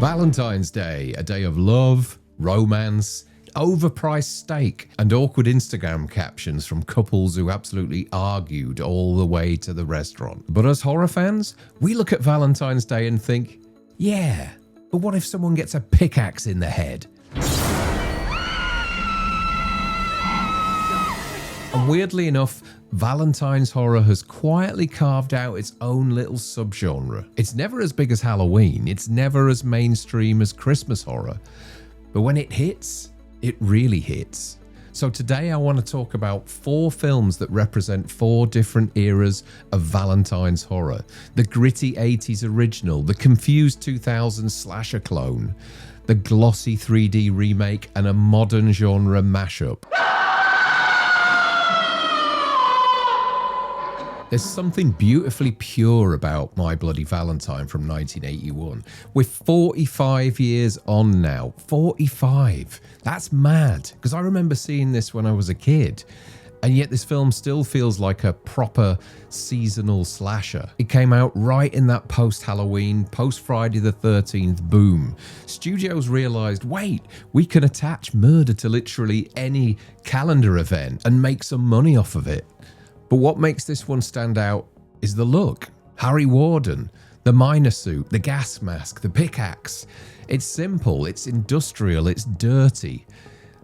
Valentine's Day, a day of love, romance, overpriced steak, and awkward Instagram captions from couples who absolutely argued all the way to the restaurant. But as horror fans, we look at Valentine's Day and think, yeah, but what if someone gets a pickaxe in the head? And weirdly enough, Valentine's horror has quietly carved out its own little subgenre. It's never as big as Halloween, it's never as mainstream as Christmas horror, but when it hits, it really hits. So today I want to talk about 4 films that represent 4 different eras of Valentine's horror. The gritty 80s original, the confused 2000s slasher clone, the glossy 3D remake, and a modern genre mashup. There's something beautifully pure about My Bloody Valentine from 1981. We're 45 years on now. 45. That's mad. Because I remember seeing this when I was a kid. And yet this film still feels like a proper seasonal slasher. It came out right in that post-Halloween, post-Friday the 13th boom. Studios realized, wait, we can attach murder to literally any calendar event and make some money off of it. But what makes this one stand out is the look. Harry Warden, the miner suit, the gas mask, the pickaxe. It's simple, it's industrial, it's dirty.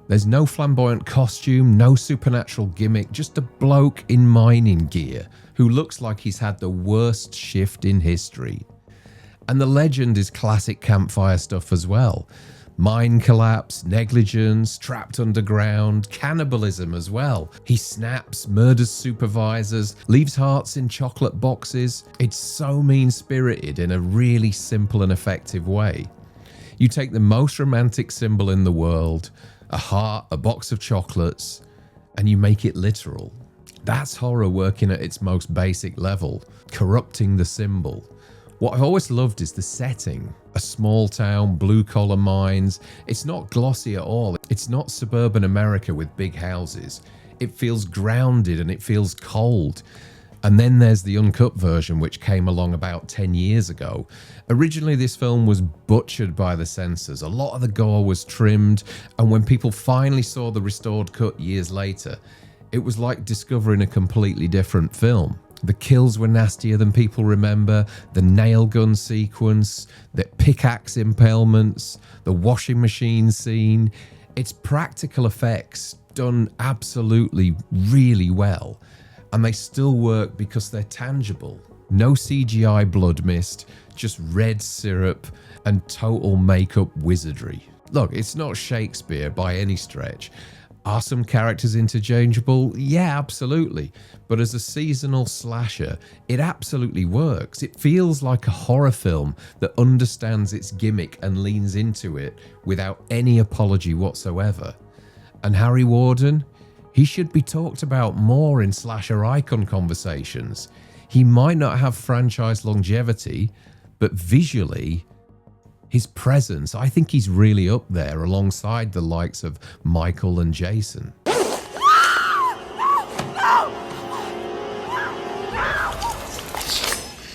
There's no flamboyant costume, no supernatural gimmick, just a bloke in mining gear who looks like he's had the worst shift in history. And the legend is classic campfire stuff as well. Mine collapse, negligence, trapped underground, cannibalism as well. He snaps, murders supervisors, leaves hearts in chocolate boxes. It's so mean-spirited in a really simple and effective way. You take the most romantic symbol in the world, a heart, a box of chocolates, and you make it literal. That's horror working at its most basic level, corrupting the symbol. What I've always loved is the setting. A small town, blue-collar mines. It's not glossy at all. It's not suburban America with big houses. It feels grounded and it feels cold. And then there's the uncut version, which came along about 10 years ago. Originally, this film was butchered by the censors. A lot of the gore was trimmed, and when people finally saw the restored cut years later, it was like discovering a completely different film. The kills were nastier than people remember, the nail gun sequence, the pickaxe impalements, the washing machine scene. It's practical effects done absolutely really well, and they still work because they're tangible. No CGI blood mist, just red syrup and total makeup wizardry. Look, it's not Shakespeare by any stretch. Are some characters interchangeable? Yeah, absolutely. But as a seasonal slasher, it absolutely works. It feels like a horror film that understands its gimmick and leans into it without any apology whatsoever. And Harry Warden? He should be talked about more in slasher icon conversations. He might not have franchise longevity, but visually, his presence, I think he's really up there alongside the likes of Michael and Jason.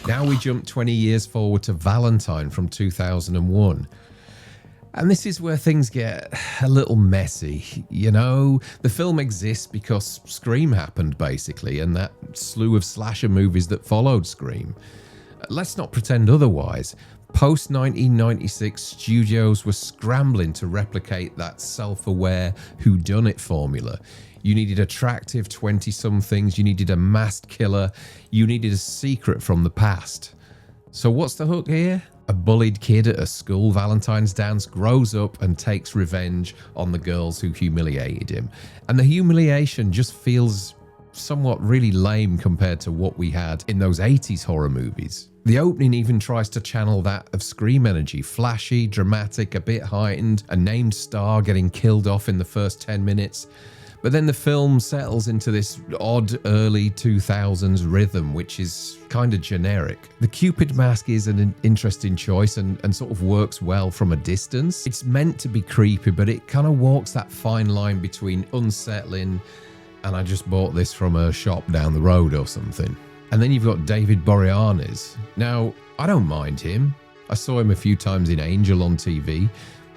Now we jump 20 years forward to Valentine from 2001. And this is where things get a little messy. You know, the film exists because Scream happened, basically, and that slew of slasher movies that followed Scream. Let's not pretend otherwise. Post-1996, studios were scrambling to replicate that self-aware whodunit formula. You needed attractive 20-somethings, you needed a masked killer, you needed a secret from the past. So what's the hook here? A bullied kid at a school Valentine's dance grows up and takes revenge on the girls who humiliated him. And the humiliation just feels somewhat really lame compared to what we had in those 80s horror movies. The opening even tries to channel that of Scream energy, flashy, dramatic, a bit heightened, a named star getting killed off in the first 10 minutes. But then the film settles into this odd early 2000s rhythm, which is kind of generic. The Cupid mask is an interesting choice and sort of works well from a distance. It's meant to be creepy, but it kind of walks that fine line between unsettling and I just bought this from a shop down the road or something. And then you've got David Boreanaz. Now, I don't mind him. I saw him a few times in Angel on TV,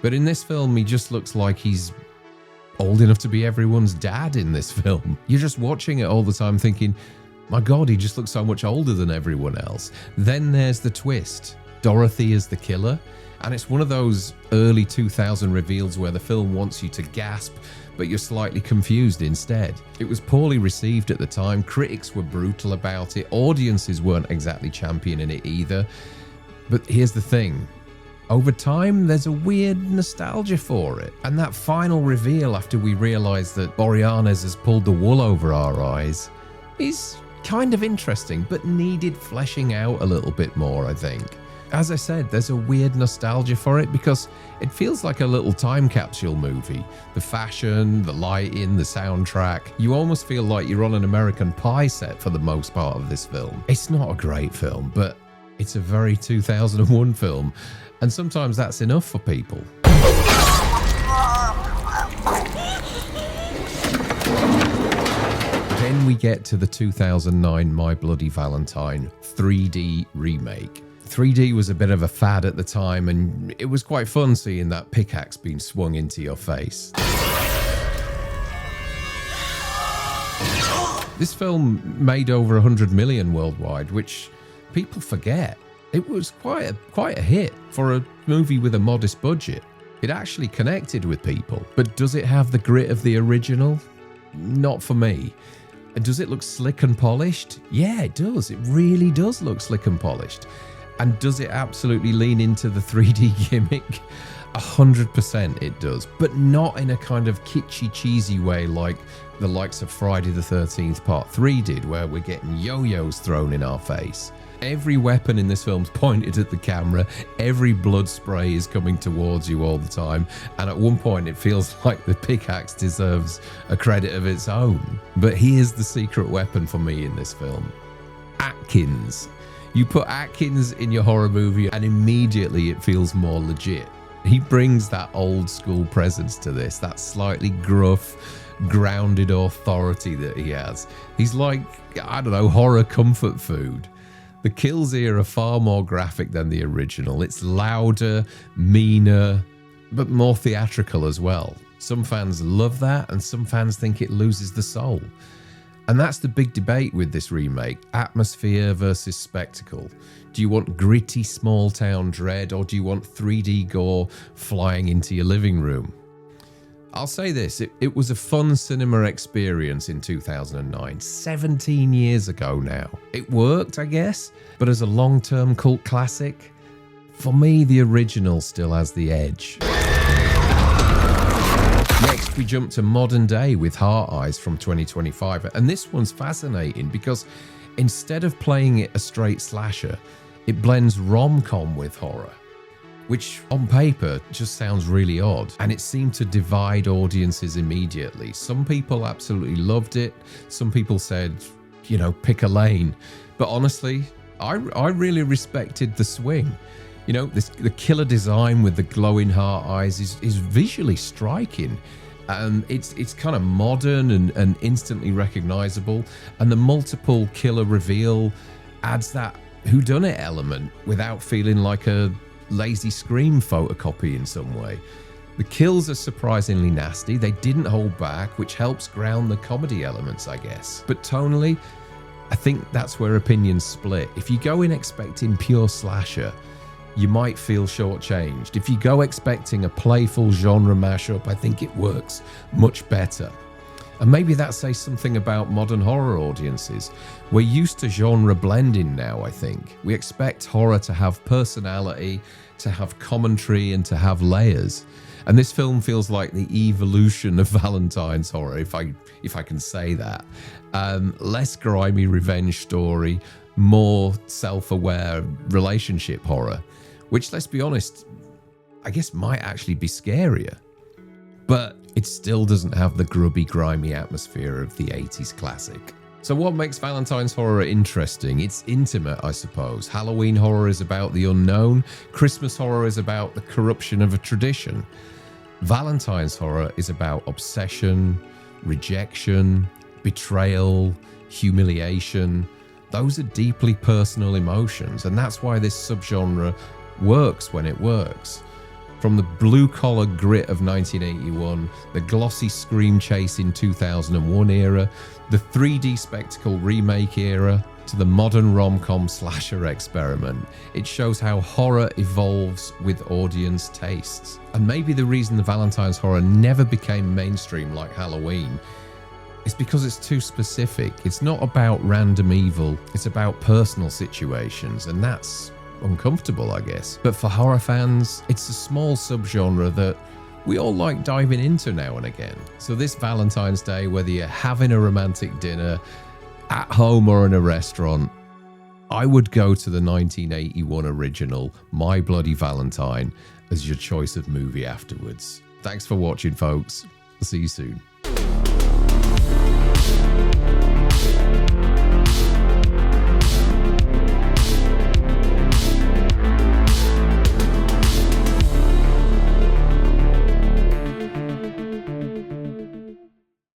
but in this film, he just looks like he's old enough to be everyone's dad in this film. You're just watching it all the time thinking, my God, he just looks so much older than everyone else. Then there's the twist. Dorothy is the killer. And it's one of those early 2000 reveals where the film wants you to gasp, but you're slightly confused instead. It was poorly received at the time. Critics were brutal about it. Audiences weren't exactly championing it either. But here's the thing. Over time, there's a weird nostalgia for it. And that final reveal after we realise that Boreanaz has pulled the wool over our eyes is kind of interesting, but needed fleshing out a little bit more, I think. As I said, there's a weird nostalgia for it because it feels like a little time capsule movie. The fashion, the lighting, the soundtrack. You almost feel like you're on an American Pie set for the most part of this film. It's not a great film, but it's a very 2001 film. And sometimes that's enough for people. Then we get to the 2009 My Bloody Valentine 3D remake. 3D was a bit of a fad at the time, and it was quite fun seeing that pickaxe being swung into your face. This film made over 100 million worldwide, which people forget. It was quite a hit for a movie with a modest budget. It actually connected with people, but does it have the grit of the original? Not for me. And does it look slick and polished? Yeah, it does. It really does look slick and polished. And does it absolutely lean into the 3D gimmick? 100% it does, but not in a kind of kitschy, cheesy way like the likes of Friday the 13th Part 3 did, where we're getting yo-yos thrown in our face. Every weapon in this film's pointed at the camera, every blood spray is coming towards you all the time, and at one point it feels like the pickaxe deserves a credit of its own. But here's the secret weapon for me in this film. Atkins. You put Atkins in your horror movie and immediately it feels more legit. He brings that old school presence to this, that slightly gruff, grounded authority that he has. He's like, I don't know, horror comfort food. The kills here are far more graphic than the original. It's louder, meaner, but more theatrical as well. Some fans love that and some fans think it loses the soul. And that's the big debate with this remake, atmosphere versus spectacle. Do you want gritty small town dread, or do you want 3D gore flying into your living room? I'll say this, it was a fun cinema experience in 2009, 17 years ago now. It worked, I guess, but as a long-term cult classic, for me, the original still has the edge. Next, we jump to modern day with Heart Eyes from 2025. And this one's fascinating because instead of playing it a straight slasher, it blends rom-com with horror, which on paper just sounds really odd. And it seemed to divide audiences immediately. Some people absolutely loved it. Some people said, you know, pick a lane. But honestly, I really respected the swing. You know, the killer design with the glowing heart eyes is visually striking. It's kind of modern and instantly recognizable. And the multiple killer reveal adds that whodunit element without feeling like a lazy Scream photocopy in some way. The kills are surprisingly nasty. They didn't hold back, which helps ground the comedy elements, I guess. But tonally, I think that's where opinions split. If you go in expecting pure slasher, you might feel shortchanged. If you go expecting a playful genre mashup, I think it works much better. And maybe that says something about modern horror audiences. We're used to genre blending now, I think. We expect horror to have personality, to have commentary, and to have layers. And this film feels like the evolution of Valentine's horror, if I can say that. Less grimy revenge story, more self-aware relationship horror, which, let's be honest, I guess might actually be scarier. But it still doesn't have the grubby, grimy atmosphere of the 80s classic. So what makes Valentine's horror interesting? It's intimate, I suppose. Halloween horror is about the unknown. Christmas horror is about the corruption of a tradition. Valentine's horror is about obsession, rejection, betrayal, humiliation. Those are deeply personal emotions, and that's why this subgenre works when it works. From the blue-collar grit of 1981, the glossy scream chase in 2001 era, the 3D spectacle remake era, to the modern rom-com slasher experiment, it shows how horror evolves with audience tastes. And maybe the reason the Valentine's horror never became mainstream like Halloween is because it's too specific. It's not about random evil, it's about personal situations, and that's uncomfortable, I guess. But for horror fans, it's a small subgenre that we all like diving into now and again. So this Valentine's Day, whether you're having a romantic dinner, at home or in a restaurant, I would go to the 1981 original My Bloody Valentine as your choice of movie afterwards. Thanks for watching, folks. I'll see you soon.